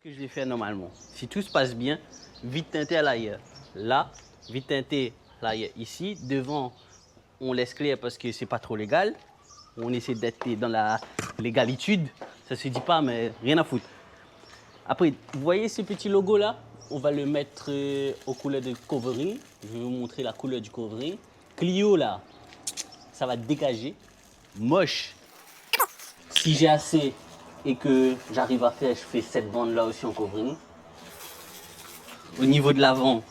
que je vais faire normalement. Si tout se passe bien, vite teinté à l'arrière. Là, vite teinté à l'arrière. Ici, devant, on laisse clair parce que c'est pas trop légal. On essaie d'être dans la légalitude. Ça se dit pas, mais rien à foutre. Après, vous voyez ce petit logo là? On va le mettre aux couleurs de covering. Je vais vous montrer la couleur du covering. Clio là, ça va dégager. Moche. Si j'ai assez et que j'arrive à faire, je fais cette bande là aussi en covering. Au niveau de l'avant,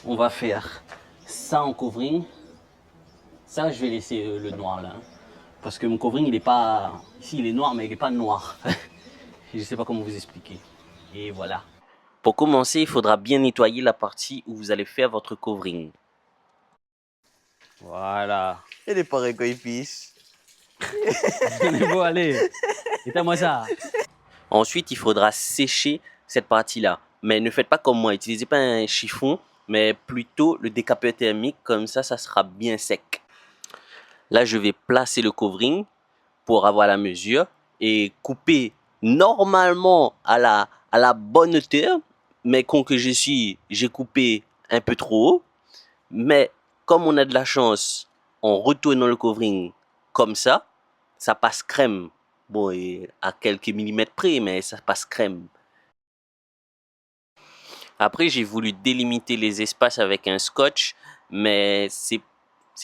on va faire ça en covering. Ça, je vais laisser le noir là. Parce que mon covering, il est pas... Ici, il est noir, mais il n'est pas noir. Je ne sais pas comment vous expliquer. Et voilà. Pour commencer, il faudra bien nettoyer la partie où vous allez faire votre covering. Voilà. Il est pareil quand il pisse. On est beau, allez. Éteins-moi ça. Ensuite, il faudra sécher cette partie-là. Mais ne faites pas comme moi. N'utilisez pas un chiffon, mais plutôt le décapeur thermique. Comme ça sera bien sec. Là, je vais placer le covering pour avoir la mesure et couper normalement à la bonne hauteur. Mais con que je suis, j'ai coupé un peu trop haut. Mais comme on a de la chance, en retournant le covering comme ça passe crème. Bon, et à quelques millimètres près, mais ça passe crème. Après, j'ai voulu délimiter les espaces avec un scotch, mais c'est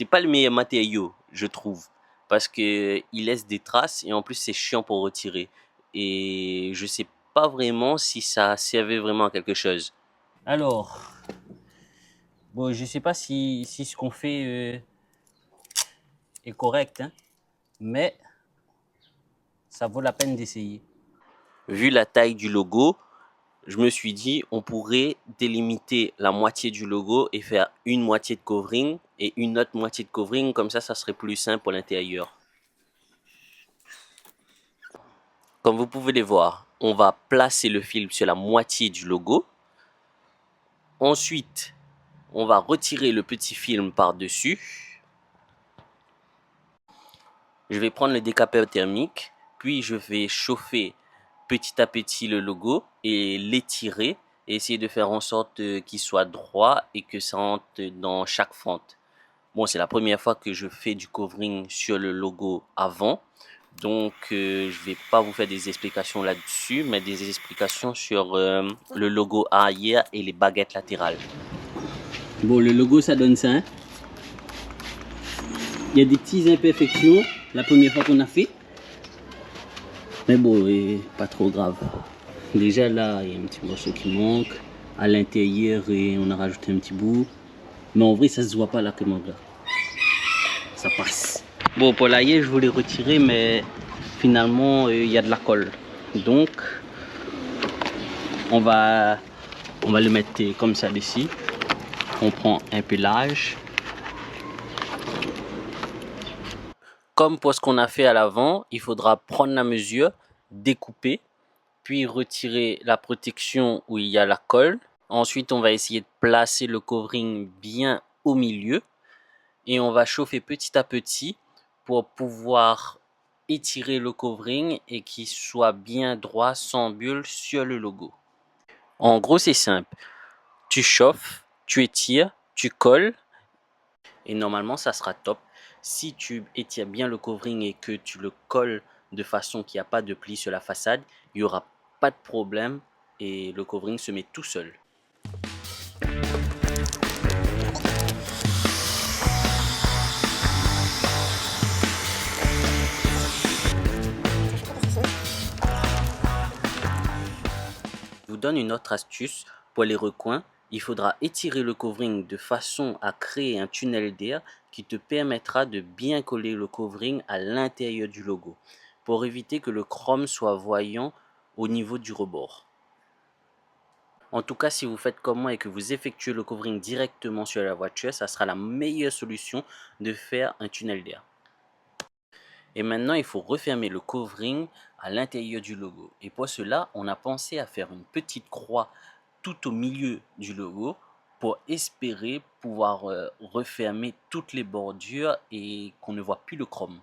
pas le meilleur matériau, je trouve, parce que il laisse des traces et en plus c'est chiant pour retirer. Et je sais pas vraiment si ça servait vraiment à quelque chose. Alors, bon, je sais pas si ce qu'on fait est correct, hein, mais ça vaut la peine d'essayer. Vu la taille du logo, je me suis dit on pourrait délimiter la moitié du logo et faire une moitié de covering et une autre moitié de covering, comme ça serait plus simple pour l'intérieur. Comme vous pouvez les voir, on va placer le film sur la moitié du logo. Ensuite, on va retirer le petit film par-dessus. Je vais prendre le décapeur thermique, puis je vais chauffer petit à petit le logo et l'étirer et essayer de faire en sorte qu'il soit droit et que ça entre dans chaque fente. Bon, c'est la première fois que je fais du covering sur le logo avant, donc je vais pas vous faire des explications là-dessus, mais des explications sur le logo arrière et les baguettes latérales. Bon, le logo ça donne ça, hein? Il y a des petites imperfections la première fois qu'on a fait, mais bon, pas trop grave. Déjà là, il y a un petit morceau qui manque. À l'intérieur, et on a rajouté un petit bout. Mais en vrai, ça se voit pas là que mon gars. Ça passe. Bon, pour l'ailler, je voulais retirer, mais finalement, il y a de la colle. Donc, on va le mettre comme ça ici. On prend un peu large. Comme pour ce qu'on a fait à l'avant, il faudra prendre la mesure, découper, puis retirer la protection où il y a la colle. Ensuite, on va essayer de placer le covering bien au milieu et on va chauffer petit à petit pour pouvoir étirer le covering et qu'il soit bien droit sans bulle sur le logo. En gros, c'est simple. Tu chauffes, tu étires, tu colles et normalement, ça sera top. Si tu étires bien le covering et que tu le colles de façon qu'il n'y a pas de pli sur la façade, il n'y aura pas de problème et le covering se met tout seul. Je vous donne une autre astuce pour les recoins. Il faudra étirer le covering de façon à créer un tunnel d'air qui te permettra de bien coller le covering à l'intérieur du logo pour éviter que le chrome soit voyant au niveau du rebord. En tout cas, si vous faites comme moi et que vous effectuez le covering directement sur la voiture, ça sera la meilleure solution de faire un tunnel d'air. Et maintenant, il faut refermer le covering à l'intérieur du logo. Et pour cela, on a pensé à faire une petite croix tout au milieu du logo pour espérer pouvoir refermer toutes les bordures et qu'on ne voit plus le chrome.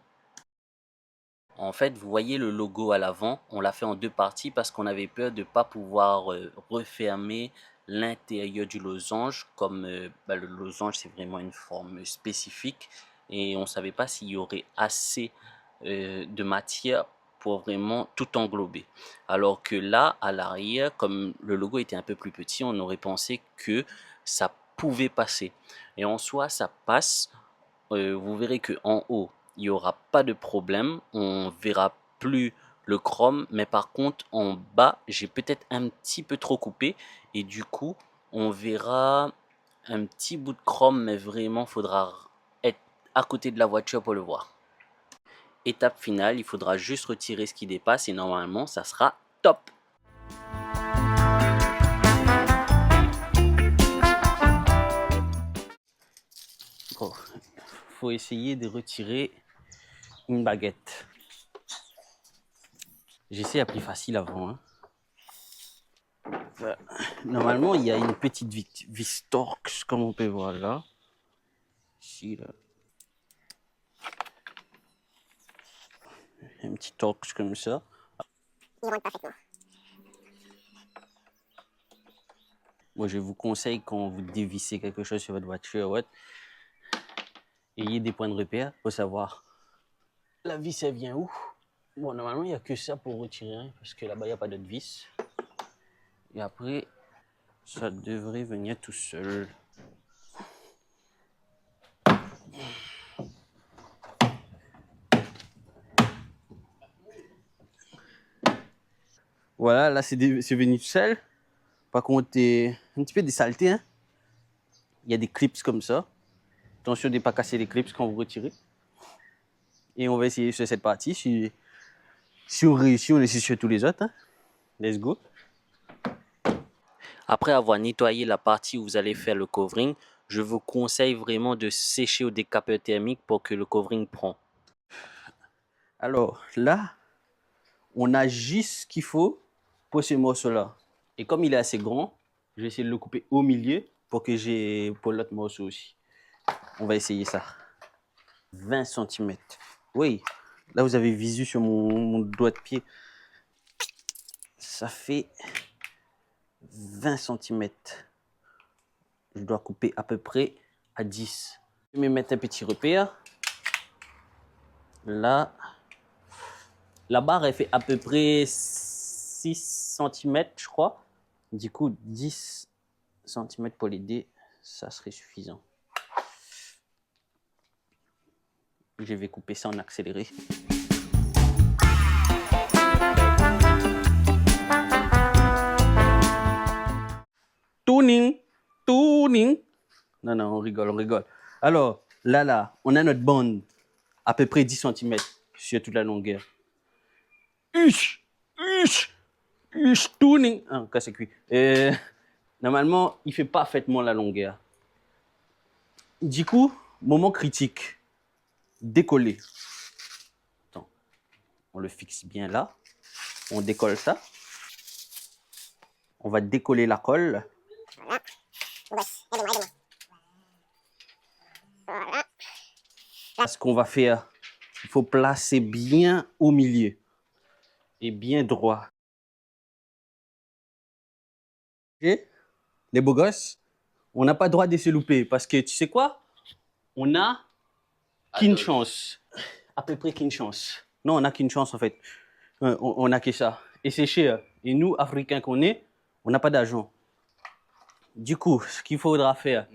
En fait, vous voyez le logo à l'avant, on l'a fait en deux parties parce qu'on avait peur de ne pas pouvoir refermer l'intérieur du losange. Comme le losange, c'est vraiment une forme spécifique et on ne savait pas s'il y aurait assez de matière pour vraiment tout englober. Alors que là, à l'arrière, comme le logo était un peu plus petit, on aurait pensé que ça pouvait passer. Et en soi, ça passe. Vous verrez que en haut, il n'y aura pas de problème. On verra plus le chrome, mais par contre, en bas, j'ai peut-être un petit peu trop coupé et du coup, on verra un petit bout de chrome, mais vraiment, il faudra être à côté de la voiture pour le voir. Étape finale, il faudra juste retirer ce qui dépasse et normalement, ça sera top. Bon, faut essayer de retirer une baguette. J'essaie à plus facile avant. Hein. Normalement, il y a une petite vis Torx, comme on peut voir là. Ici, là. Un petit Torx comme ça. Il rentre parfaitement. Moi, je vous conseille quand vous dévissez quelque chose sur votre voiture, ayez des points de repère pour savoir la vis, elle vient où. Bon, normalement, il n'y a que ça pour retirer, hein, parce que là-bas, il n'y a pas d'autre vis. Et après, ça devrait venir tout seul. Voilà, là, c'est venu tout seul. Par contre, un petit peu des saletés. Hein. Il y a des clips comme ça. Attention de ne pas casser les clips quand vous retirez. Et on va essayer sur cette partie. Si on réussit, on essaie sur tous les autres. Hein. Let's go. Après avoir nettoyé la partie où vous allez faire le covering, je vous conseille vraiment de sécher au décapeur thermique pour que le covering prend. Alors là, on a juste ce qu'il faut pour ce morceau-là. Et comme il est assez grand, je vais essayer de le couper au milieu pour que j'ai pour l'autre morceau aussi. On va essayer ça. 20 cm. Oui, là vous avez visu sur mon doigt de pied. Ça fait 20 cm. Je dois couper à peu près à 10. Je vais me mettre un petit repère. Là, la barre elle fait à peu près 6 cm, je crois. Du coup, 10 cm pour l'aider, ça serait suffisant. Je vais couper ça en accéléré. Tuning, tuning. Non, non, on rigole, on rigole. Alors, là, on a notre bande à peu près 10 cm sur toute la longueur. Tuning. Ah, c'est cuit. Normalement, il fait parfaitement la longueur. Du coup, moment critique. Décoller. Attends, on le fixe bien là. On décolle ça. On va décoller la colle. Voilà. Ce qu'on va faire, il faut placer bien au milieu et bien droit. Et les beaux gosses, on n'a pas le droit de se louper parce que tu sais quoi? On a qu'une chance. À peu près qu'une chance. Non, on n'a qu'une chance en fait. On n'a que ça. Et c'est cher. Et nous, Africains qu'on est, on n'a pas d'argent. Du coup, ce qu'il faudra faire,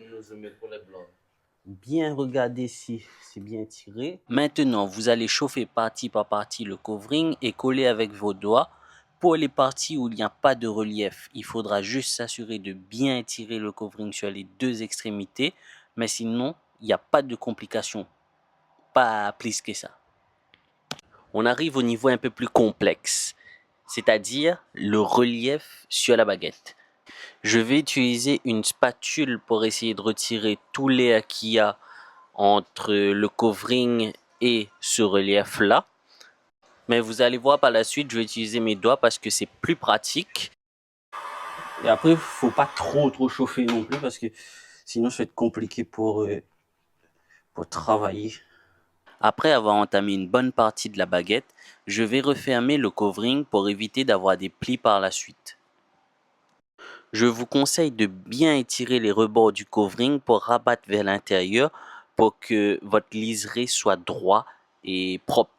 bien regarder si c'est bien tiré. Maintenant, vous allez chauffer partie par partie le covering et coller avec vos doigts. Pour les parties où il n'y a pas de relief, il faudra juste s'assurer de bien étirer le covering sur les deux extrémités. Mais sinon, il n'y a pas de complications. Pas plus que ça. On arrive au niveau un peu plus complexe, c'est-à-dire le relief sur la baguette. Je vais utiliser une spatule pour essayer de retirer tout l'air qu'il y a entre le covering et ce relief-là. Mais vous allez voir par la suite, je vais utiliser mes doigts parce que c'est plus pratique. Et après, il ne faut pas trop chauffer non plus parce que sinon ça va être compliqué pour travailler. Après avoir entamé une bonne partie de la baguette, je vais refermer le covering pour éviter d'avoir des plis par la suite. Je vous conseille de bien étirer les rebords du covering pour rabattre vers l'intérieur pour que votre liseré soit droit et propre.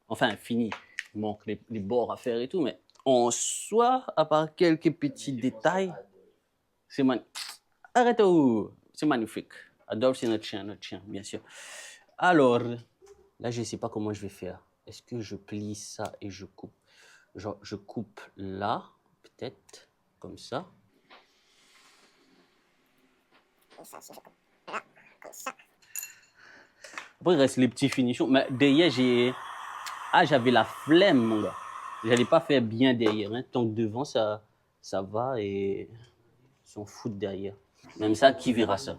Enfin, fini. Il manque les bords à faire et tout, mais en soi, à part quelques petits détails, c'est magnifique. Arrête où c'est magnifique. Adolphe, c'est notre chien, bien sûr. Alors, là, je ne sais pas comment je vais faire. Est-ce que je plie ça et je coupe? Genre, je coupe là, peut-être, comme ça. Après, il reste les petits finitions. Mais derrière, j'avais la flemme, mon gars. J'allais pas faire bien derrière. Hein. Tant que devant, ça va et ils s'en foutent derrière. Même ça, qui verra ça?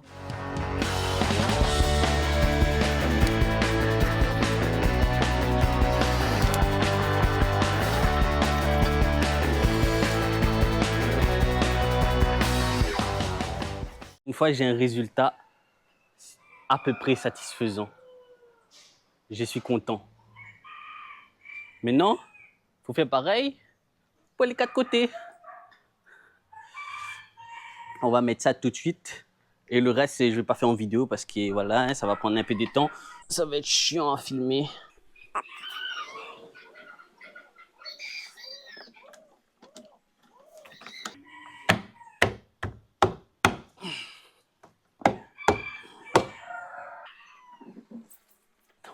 Une fois j'ai un résultat à peu près satisfaisant, je suis content. Maintenant, il faut faire pareil pour les 4 côtés. On va mettre ça tout de suite. Et le reste, je ne vais pas faire en vidéo parce que voilà, hein, ça va prendre un peu de temps. Ça va être chiant à filmer.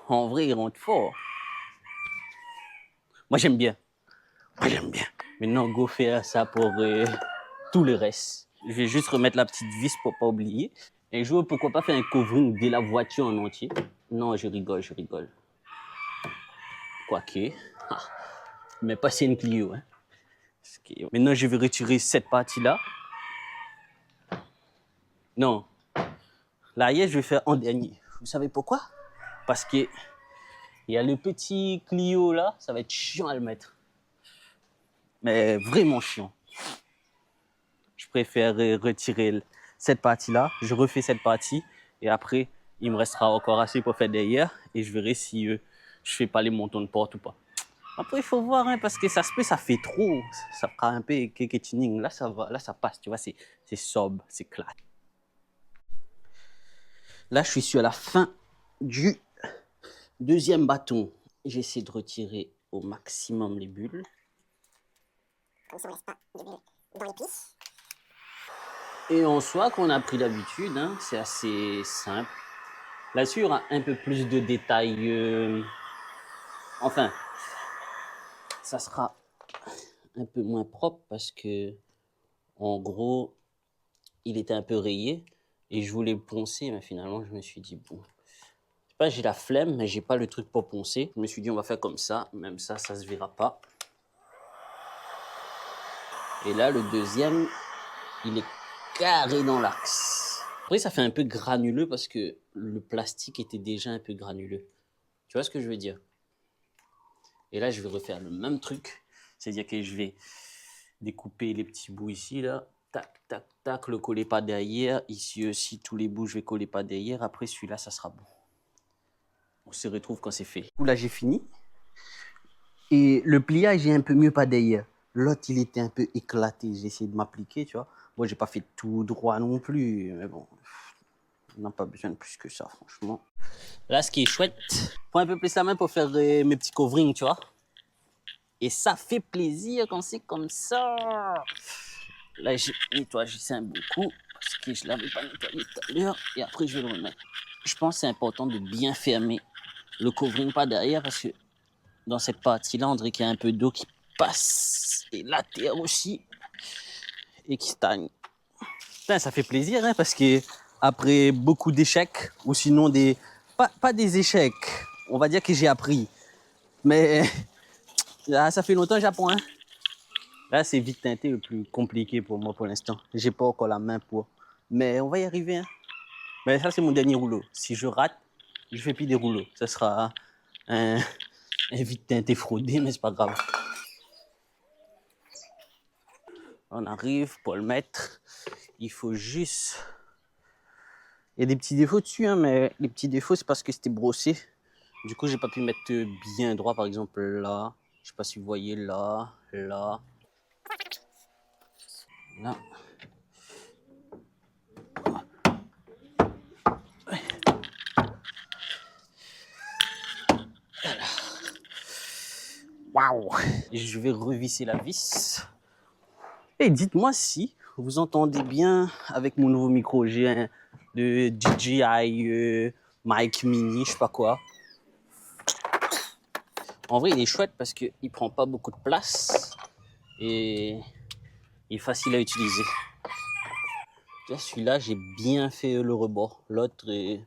En vrai, il rentre fort. Moi, j'aime bien. Maintenant, go faire ça pour tout le reste. Je vais juste remettre la petite vis pour pas oublier. Et je veux pourquoi pas faire un covering de la voiture en entier. Non, je rigole. Quoique. Ah, mais pas c'est une Clio. Hein. Maintenant, je vais retirer cette partie-là. Non. L'arrière, je vais faire en dernier. Vous savez pourquoi? Parce que il y a le petit Clio là, ça va être chiant à le mettre. Mais vraiment chiant. Je préfère retirer cette partie-là. Je refais cette partie. Et après, il me restera encore assez pour faire derrière. Et je verrai si je fais pas les montants de porte ou pas. Après, il faut voir, hein, parce que ça se peut, ça fait trop. Ça fera un peu tuning. Là, ça va. Là, ça passe. Tu vois, c'est sobre, c'est clair. Là, je suis sur la fin du deuxième bâton. J'essaie de retirer au maximum les bulles. Comme ça, on ne laisse pas de bulles dans les plis. Et en soi, qu'on a pris l'habitude, hein, c'est assez simple. Là-dessus, il y aura un peu plus de détails. Enfin, ça sera un peu moins propre parce que, en gros, il était un peu rayé et je voulais le poncer, mais finalement, je me suis dit, bon, je sais pas, j'ai la flemme, mais j'ai pas le truc pour poncer. Je me suis dit, on va faire comme ça, même ça se verra pas. Et là, le deuxième, il est carré dans l'axe. Après, ça fait un peu granuleux parce que le plastique était déjà un peu granuleux. Tu vois ce que je veux dire? Et là, je vais refaire le même truc. C'est-à-dire que je vais découper les petits bouts ici, là. Tac, tac, tac, le coller pas derrière. Ici aussi, tous les bouts, je vais coller pas derrière. Après, celui-là, ça sera bon. On se retrouve quand c'est fait. Là, j'ai fini. Et le pliage est un peu mieux pas derrière. L'autre, il était un peu éclaté. J'ai essayé de m'appliquer, tu vois. Moi, j'ai pas fait tout droit non plus. Mais bon, on n'a pas besoin de plus que ça, franchement. Là, ce qui est chouette, prends un peu plus la main pour faire mes petits coverings, tu vois. Et ça fait plaisir quand c'est comme ça. Là, je nettoie juste un bon coup parce que je ne l'avais pas nettoyé tout à l'heure. Et après, je vais le remettre. Je pense que c'est important de bien fermer le covering pas derrière parce que dans cette partie-là, on dirait qu'il y a un peu d'eau qui passe. Et la terre aussi. Et qui stagne. Putain, ça fait plaisir, hein, parce que après beaucoup d'échecs, ou sinon des... Pas des échecs, on va dire que j'ai appris. Mais là, ça fait longtemps que j'apprends. Hein. Là, c'est vite teinté le plus compliqué pour moi pour l'instant. J'ai pas encore la main pour Mais on va y arriver. Hein. Mais ça, c'est mon dernier rouleau. Si je rate, je fais plus des rouleaux. Ça sera un vide teinté fraudé, mais c'est pas grave. On arrive pour le mettre. Il faut juste... Il y a des petits défauts dessus, hein, mais les petits défauts, c'est parce que c'était brossé. Du coup, j'ai pas pu mettre bien droit, par exemple là. Je sais pas si vous voyez là, là. Là. Waouh! Je vais revisser la vis. Et dites-moi si vous entendez bien avec mon nouveau micro. J'ai un de DJI Mic Mini, je sais pas quoi. En vrai, il est chouette parce qu'il prend pas beaucoup de place et il est facile à utiliser. Celui-là, j'ai bien fait le rebord. L'autre est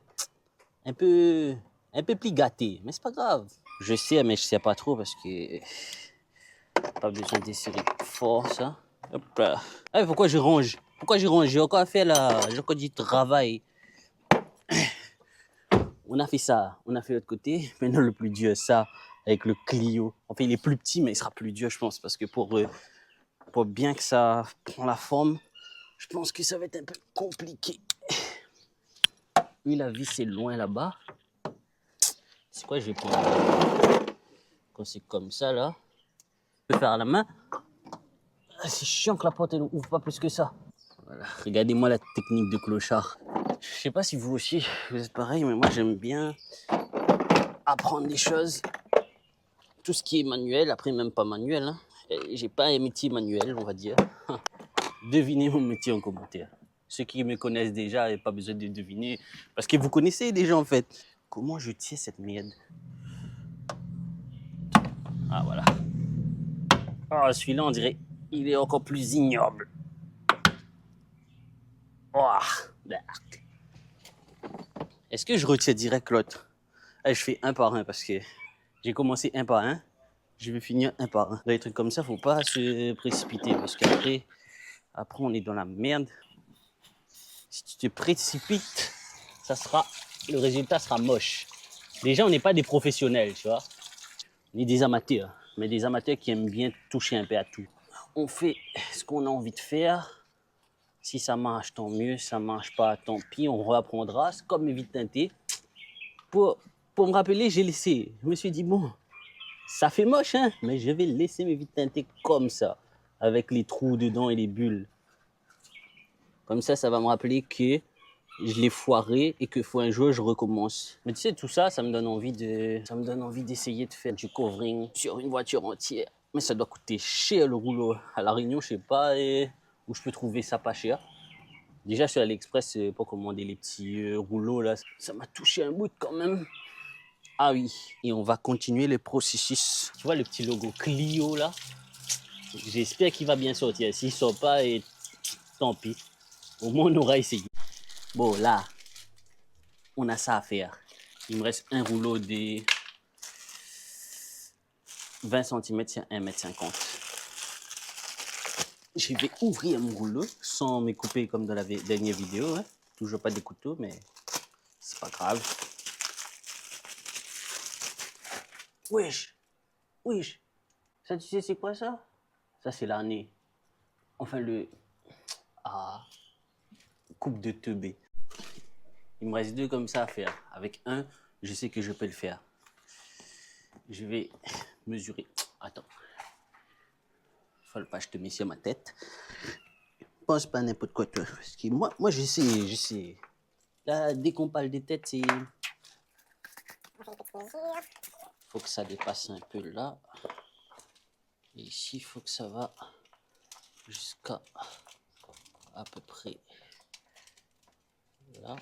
un peu plus gâté, mais c'est pas grave. Je sais, mais je sais pas trop parce que pas besoin d'essayer fort ça. Hop là. Ah, pourquoi je range? Pourquoi je range? J'ai encore à faire là. J'ai encore du travail. On a fait ça. On a fait l'autre côté. Maintenant, le plus dur, ça, avec le Clio. Enfin, il est plus petit, mais il sera plus dur, je pense. Parce que pour bien que ça prend la forme, je pense que ça va être un peu compliqué. Oui, la vis est loin là-bas. C'est quoi, je vais prendre quand c'est comme ça, là. Je peux faire à la main. C'est chiant que la porte, elle ouvre pas plus que ça. Voilà. Regardez-moi la technique de clochard. Je sais pas si vous aussi, vous êtes pareil, mais moi, j'aime bien apprendre des choses. Tout ce qui est manuel, après même pas manuel. Hein. J'ai pas un métier manuel, on va dire. Devinez mon métier en commentaire. Ceux qui me connaissent déjà, n'ont pas besoin de deviner. Parce que vous connaissez déjà, en fait. Comment je tiens cette merde? Ah, voilà. Ah, celui-là, on dirait, il est encore plus ignoble. Oh, est-ce que je retiens direct l'autre? Je fais un par un parce que j'ai commencé un par un. Je vais finir un par un. Dans les trucs comme ça, faut pas se précipiter parce qu'après, on est dans la merde. Si tu te précipites, le résultat sera moche. Déjà, on n'est pas des professionnels, tu vois. On est des amateurs, mais des amateurs qui aiment bien toucher un peu à tout. On fait ce qu'on a envie de faire. Si ça marche, tant mieux. Si ça marche pas, tant pis. On reapprendra. C'est comme mes vides teintés. Pour me rappeler, j'ai laissé. Je me suis dit, bon, ça fait moche, hein, mais je vais laisser mes vides teintés comme ça, avec les trous dedans et les bulles. Comme ça va me rappeler que je l'ai foiré et que faut un jour je recommence. Mais tu sais, tout ça, ça me donne envie d'essayer de faire du covering sur une voiture entière. Mais ça doit coûter cher le rouleau. À La Réunion, je sais pas où je peux trouver ça pas cher. Déjà sur AliExpress, pour commander les petits rouleaux là, ça m'a touché un bout quand même. Ah oui, et on va continuer le processus. Tu vois le petit logo Clio là? J'espère qu'il va bien sortir. S'il sort pas, et tant pis. Au moins on aura essayé. Bon là, on a ça à faire. Il me reste un rouleau de 20 cm sur 1,50 m. Je vais ouvrir mon rouleau sans me couper comme dans la dernière vidéo. Hein. Toujours pas de couteau, mais c'est pas grave. Wesh, wesh. Ça, tu sais, c'est quoi ça? Ça, c'est l'année. Enfin, coupe de teubé. Il me reste deux comme ça à faire. Avec un, je sais que je peux le faire. Je vais mesurer. Attends. Faut pas que je te mets sur ma tête. Pense pas n'importe quoi, toi. Parce que moi, je sais. Là, dès qu'on parle des têtes, c'est... Faut que ça dépasse un peu là. Et ici, il faut que ça va jusqu'à à peu près là.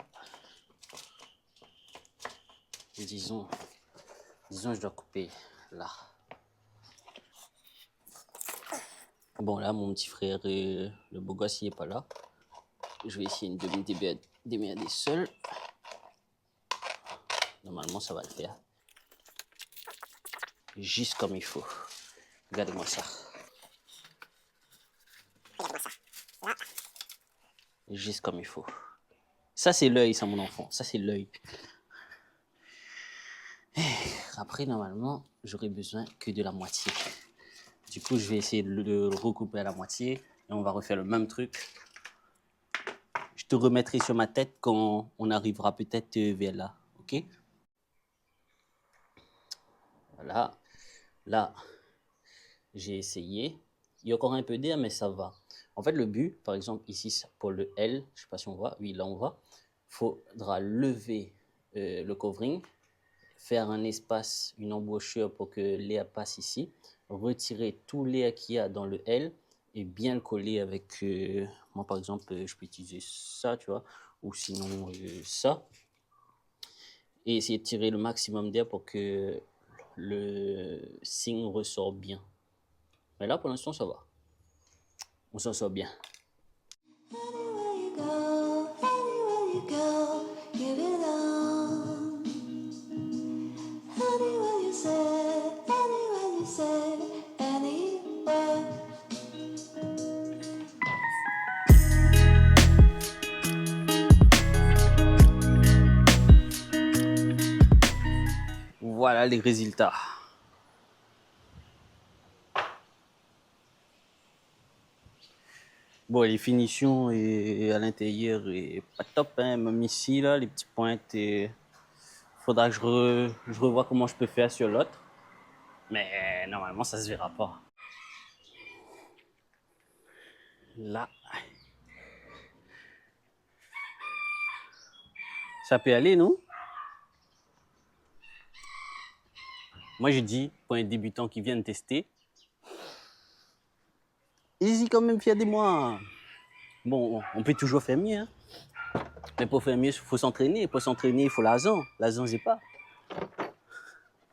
Et disons, je dois couper là. Bon, là, mon petit frère, le beau gosse, il n'est pas là. Je vais essayer de me démerder seul. Normalement, ça va le faire. Juste comme il faut. Regardez-moi ça. Juste comme il faut. Ça, c'est l'œil, ça, mon enfant. Ça, c'est l'œil. Après, normalement, j'aurai besoin que de la moitié. Du coup, je vais essayer de le recouper à la moitié et on va refaire le même truc. Je te remettrai sur ma tête quand on arrivera peut-être vers là, ok? Voilà. Là, j'ai essayé. Il y a encore un peu d'air, mais ça va. En fait, le but, par exemple, ici, pour le L, je ne sais pas si on voit, oui, là on voit, il faudra lever le covering, faire un espace, une embouchure pour que l'air passe ici, retirer tout l'air qu'il y a dans le L et bien le coller avec, moi par exemple, je peux utiliser ça, tu vois, ou sinon ça, et essayer de tirer le maximum d'air pour que le signe ressort bien. Mais là, pour l'instant, ça va. On s'en sort bien. Anywhere you go, you belong. Anywhere you say, anywhere. Voilà les résultats. Bon, les finitions et à l'intérieur est pas top, hein. Même ici, là, les petites pointes. Faudra que je revoie comment je peux faire sur l'autre. Mais normalement, ça se verra pas. Là. Ça peut aller, non? Moi, je dis, pour un débutant qui vient de tester, easy quand même, fier de moi. Bon, on peut toujours faire mieux, hein. Mais pour faire mieux, il faut s'entraîner. Pour s'entraîner, il faut l'argent. L'argent, j'ai pas.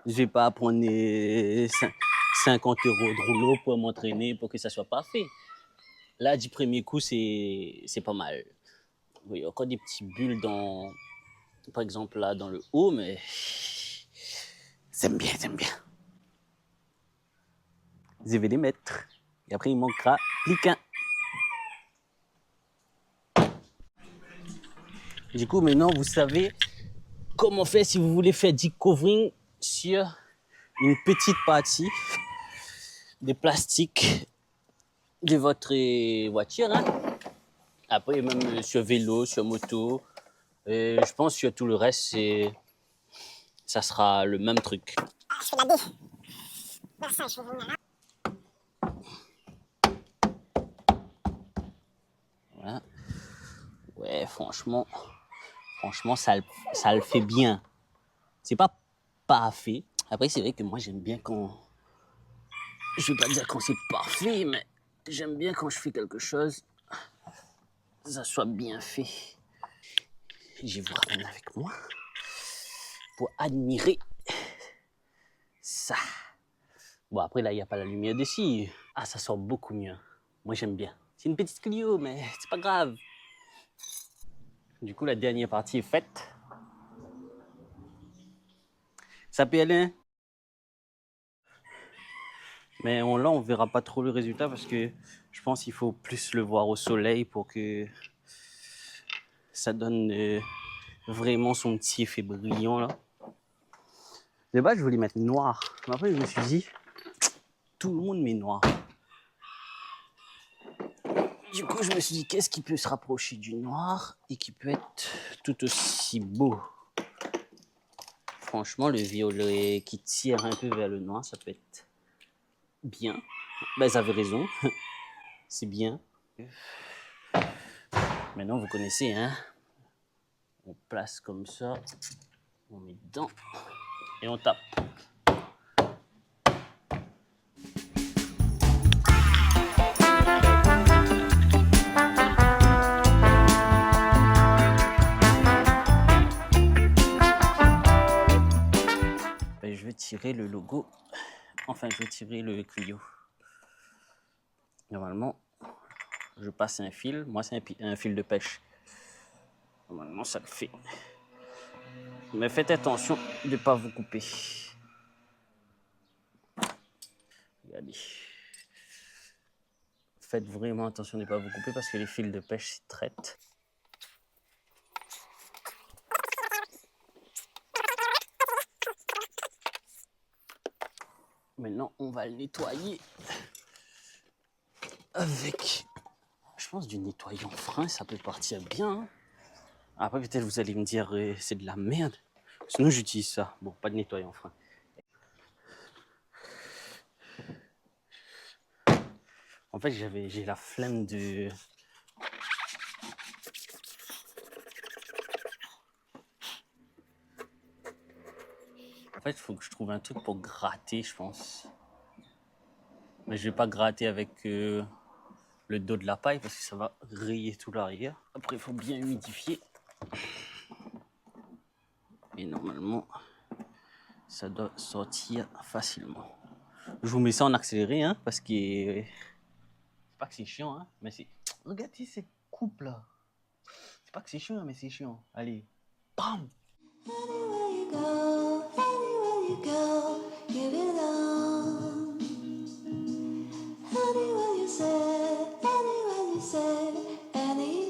Je vais pas prendre 50 € de rouleau pour m'entraîner pour que ça soit parfait. Là, du premier coup, c'est pas mal. Oui, il y a encore des petites bulles dans, par exemple, là, dans le haut, mais j'aime bien, j'aime bien. Je vais les mettre. Et après, il manquera plus qu'un. Du coup, maintenant, vous savez comment faire si vous voulez faire du covering sur une petite partie de plastique de votre voiture, hein. Après, même sur vélo, sur moto, je pense sur tout le reste, ça sera le même truc. Je fais la D. Là, ça, je fais là. Voilà. Ouais, franchement, ça le fait bien. C'est pas parfait. Après, c'est vrai que moi, j'aime bien quand... Je vais pas dire quand c'est parfait, mais j'aime bien quand je fais quelque chose, ça soit bien fait. Je vous ramène avec moi pour admirer ça. Bon, après, là, il n'y a pas la lumière dessus. Ah, ça sort beaucoup mieux. Moi, j'aime bien. C'est une petite Clio, mais c'est pas grave. Du coup, la dernière partie est faite. Ça peut aller, hein? Mais là, on verra pas trop le résultat parce que je pense qu'il faut plus le voir au soleil pour que ça donne vraiment son petit effet brillant, là. De base, je voulais mettre noir. Mais après, je me suis dit, tout le monde met noir. Du coup, je me suis dit, qu'est-ce qui peut se rapprocher du noir et qui peut être tout aussi beau? Franchement, le violet qui tire un peu vers le noir, ça peut être bien. Ben, vous avez raison. C'est bien. Maintenant, vous connaissez, hein? On place comme ça. On met dedans. Et on tape. Ben, je vais tirer le logo. Enfin, je vais tirer le Clio. Normalement, je passe un fil. Moi, c'est un fil de pêche. Normalement, ça le fait. Mais faites attention de ne pas vous couper. Regardez. faites vraiment attention de ne pas vous couper parce que les fils de pêche s'y traitent. Maintenant, on va le nettoyer avec, je pense, du nettoyant frein, ça peut partir bien. Hein. Après, peut-être vous allez me dire, c'est de la merde. Sinon, j'utilise ça. Bon, pas de nettoyant frein. En fait, j'ai la flemme de... En fait, il faut que je trouve un truc pour gratter, je pense. Mais je vais pas gratter avec le dos de la paille parce que ça va rayer tout l'arrière. Après, il faut bien humidifier. Et normalement, ça doit sortir facilement. Je vous mets ça en accéléré, hein, parce que c'est pas que c'est chiant, hein, mais c'est... Regardez cette coupe là. C'est pas que c'est chiant, mais c'est chiant. Allez, bam! Anywhere you go, give it on. Anywhere you say, anywhere.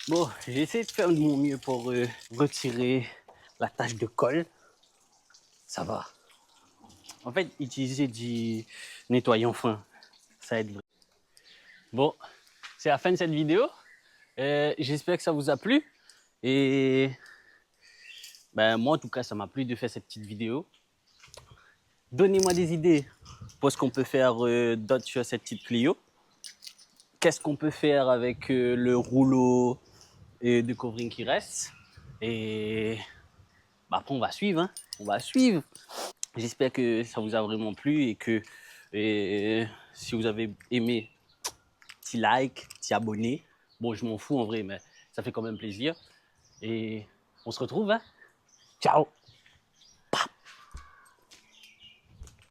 Bon, j'ai essayé de faire de mon mieux pour retirer la tache de colle. Ça va. En fait, utiliser du nettoyant fin, ça aide. Bon, c'est la fin de cette vidéo. J'espère que ça vous a plu. Et ben, moi, en tout cas, ça m'a plu de faire cette petite vidéo. Donnez-moi des idées pour ce qu'on peut faire d'autre sur cette petite Clio. Qu'est-ce qu'on peut faire avec le rouleau de covering qui reste. Et bah, après, on va suivre. Hein. On va suivre. J'espère que ça vous a vraiment plu et que si vous avez aimé, petit like, petit abonné. Bon, je m'en fous en vrai, mais ça fait quand même plaisir. Et on se retrouve. Hein. Ciao!